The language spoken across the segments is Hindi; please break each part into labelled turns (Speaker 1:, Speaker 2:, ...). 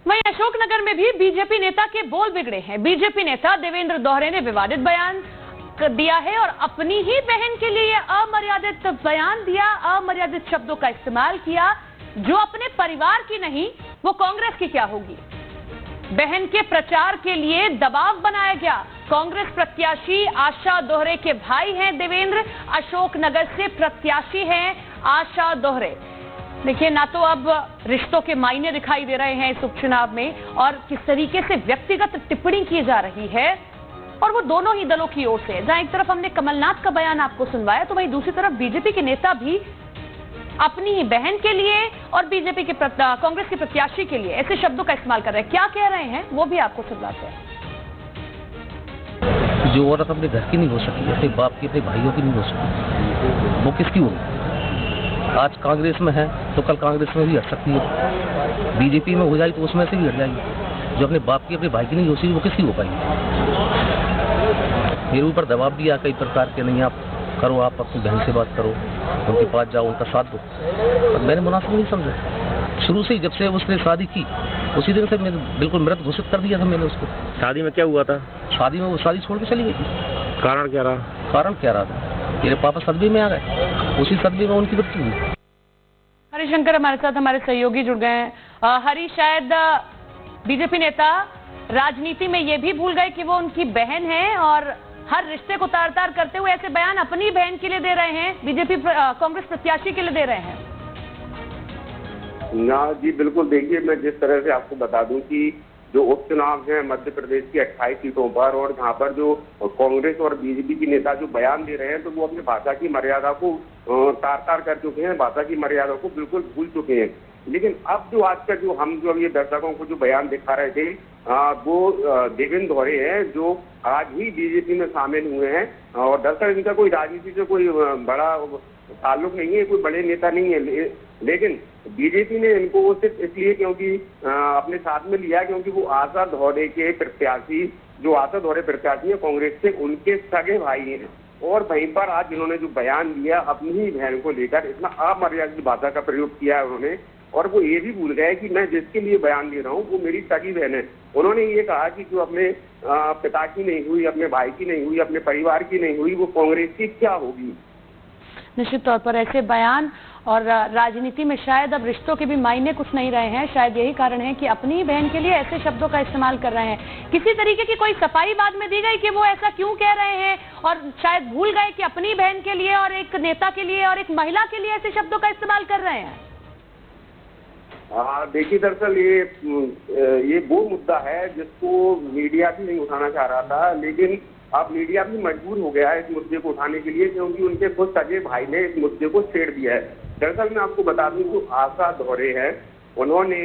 Speaker 1: वहीं अशोकनगर में भी बीजेपी नेता के बोल बिगड़े हैं। बीजेपी नेता देवेंद्र दोहरे ने विवादित बयान दिया है और अपनी ही बहन के लिए अमर्यादित बयान दिया, अमर्यादित शब्दों का इस्तेमाल किया। जो अपने परिवार की नहीं वो कांग्रेस की क्या होगी। बहन के प्रचार के लिए दबाव बनाया गया। कांग्रेस प्रत्याशी आशा दोहरे के भाई हैं देवेंद्र, अशोकनगर से प्रत्याशी हैं आशा दोहरे। देखिए, ना तो अब रिश्तों के मायने दिखाई दे रहे हैं इस उपचुनाव में और किस तरीके से व्यक्तिगत टिप्पणी की जा रही है, और वो दोनों ही दलों की ओर से। जहां एक तरफ हमने कमलनाथ का बयान आपको सुनवाया, तो वहीं दूसरी तरफ बीजेपी के नेता भी अपनी ही बहन के लिए और बीजेपी के कांग्रेस के प्रत्याशी के लिए ऐसे शब्दों का इस्तेमाल कर रहे हैं। क्या कह रहे हैं वो भी आपको सुनवाते हैं।
Speaker 2: जो औरत अपने घर की नहीं हो सकती, अपने बाप की, अपने भाइयों की नहीं हो सकती, वो किसकी होगी। आज कांग्रेस में है तो कल कांग्रेस में भी हट सकती है, बीजेपी में हो जाए तो उसमें से भी हट जाएगी। जो अपने बाप की, अपने भाई की नहीं हो सकती, वो किसकी हो पाएगी। मेरे ऊपर दबाव भी आ कई प्रकार के, नहीं आप करो, आप अपनी बहन से बात करो, उनके पास जाओ, उनका साथ दो। पर मैंने मुनासिब नहीं समझा। शुरू से ही जब से उसने शादी की उसी दिन से मैंने बिल्कुल मृत घोषित कर दिया था मैंने उसको।
Speaker 3: शादी में क्या हुआ था?
Speaker 2: शादी में वो शादी छोड़ के चली गई थी।
Speaker 3: कारण क्या रहा?
Speaker 2: कारण क्या रहा था, मेरे पापा सदमे में आ गए, उसी सदमे में उनकी मृत्यु हुई।
Speaker 1: हरिशंकर हमारे साथ हमारे सहयोगी जुड़ गए हैं। हरी, शायद बीजेपी नेता राजनीति में ये भी भूल गए कि वो उनकी बहन है और हर रिश्ते को तार तार करते हुए ऐसे बयान अपनी बहन के लिए दे रहे हैं, बीजेपी कांग्रेस प्रत्याशी के लिए दे रहे हैं।
Speaker 4: ना जी, बिल्कुल। देखिए, मैं जिस तरह से आपको बता दूं कि जो उपचुनाव है मध्य प्रदेश की 28 सीटों पर, और जहां पर जो कांग्रेस और बीजेपी के नेता जो बयान दे रहे हैं, तो वो अपनी भाषा की मर्यादा को तार तार कर चुके हैं, भाषा की मर्यादा को बिल्कुल भूल चुके हैं। लेकिन अब जो आज का जो हम जो ये दर्शकों को जो बयान दिखा रहे थे, वो देवेंद्र दोहरे हैं, जो आज ही बीजेपी में शामिल हुए हैं। और दरअसल इनका कोई राजनीति से कोई बड़ा ताल्लुक नहीं है, कोई बड़े नेता नहीं है, लेकिन बीजेपी ने इनको सिर्फ इसलिए क्योंकि अपने साथ में लिया क्योंकि वो आशा दोहरे के प्रत्याशी, जो आशा दोहरे प्रत्याशी है कांग्रेस से, उनके सगे भाई हैं। और वहीं पर आज इन्होंने जो बयान दिया अपनी ही बहन को लेकर, इतना अमर्यादित भाषा का प्रयोग किया है उन्होंने। और वो ये भी भूल गए कि मैं जिसके लिए बयान दे रहा हूँ वो मेरी सगी बहन है। उन्होंने ये कहा कि जो अपने पिता की नहीं हुई, अपने भाई की नहीं हुई, अपने परिवार की नहीं हुई, वो कांग्रेस की क्या होगी।
Speaker 1: निश्चित तौर पर ऐसे बयान और राजनीति में शायद अब रिश्तों के भी मायने कुछ नहीं रहे हैं। शायद यही कारण है कि अपनी बहन के लिए ऐसे शब्दों का इस्तेमाल कर रहे हैं। किसी तरीके की कोई सफाई बाद में दी गई कि वो ऐसा क्यों कह रहे हैं, और शायद भूल गए कि अपनी बहन के लिए और एक नेता के लिए और एक महिला के लिए ऐसे शब्दों का इस्तेमाल कर रहे हैं।
Speaker 4: देखिए, दरअसल ये वो मुद्दा है जिसको मीडिया भी नहीं उठाना चाह रहा था, लेकिन अब मीडिया भी मजबूर हो गया है इस मुद्दे को उठाने के लिए, क्योंकि उनके खुद सगे भाई ने इस मुद्दे को छेड़ दिया है। दरअसल मैं आपको बता दूं, जो आशा दोहरे हैं उन्होंने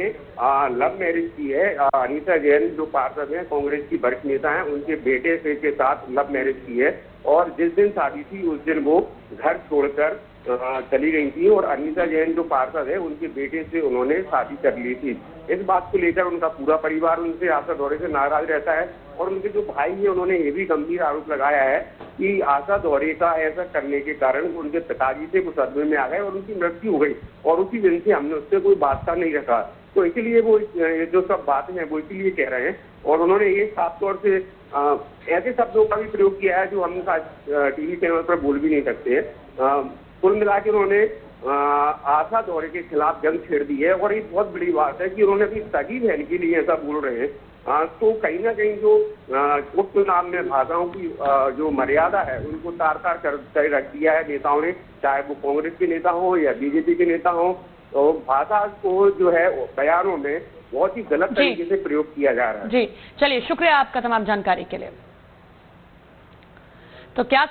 Speaker 4: लव मैरिज की है। अनीता जैन जो पार्षद हैं, कांग्रेस की वरिष्ठ नेता हैं, उनके बेटे से के साथ लव मैरिज की है। और जिस दिन शादी थी उस दिन वो घर छोड़कर चली गई थी, और अनीता जैन जो पार्षद है उनके बेटे से उन्होंने शादी कर ली थी। इस बात को लेकर उनका पूरा परिवार उनसे, आशा दोहरे से नाराज रहता है। और उनके जो भाई है उन्होंने ये भी गंभीर आरोप लगाया है कि आशा दोहरे का ऐसा करने के कारण उनके पिताजी से वो सदमे में आ गए और उनकी मृत्यु हो गई, और उसी दिन से हमने उससे कोई वास्ता नहीं रखा। तो इसीलिए वो जो सब बातें हैं वो इसीलिए कह रहे हैं। और उन्होंने ये साफ तौर से ऐसे शब्दों का भी प्रयोग किया है जो हम टीवी चैनल पर बोल भी नहीं सकते। कुल मिला के उन्होंने आशा दोहरे के खिलाफ जंग छेड़ दी है। और ये बहुत बड़ी बात है कि उन्होंने अपनी सगी बहन के लिए ऐसा बोल रहे हैं। तो कहीं ना कहीं जो उपचुनाव में भाषाओं की जो मर्यादा है उनको तार तार कर रख दिया है नेताओं ने, चाहे वो कांग्रेस के नेता हो या बीजेपी के नेता हो। तो भाषा को जो है बयानों में बहुत ही गलत तरीके से प्रयोग किया जा रहा है।
Speaker 1: जी, चलिए, शुक्रिया आपका तमाम जानकारी के लिए। तो क्या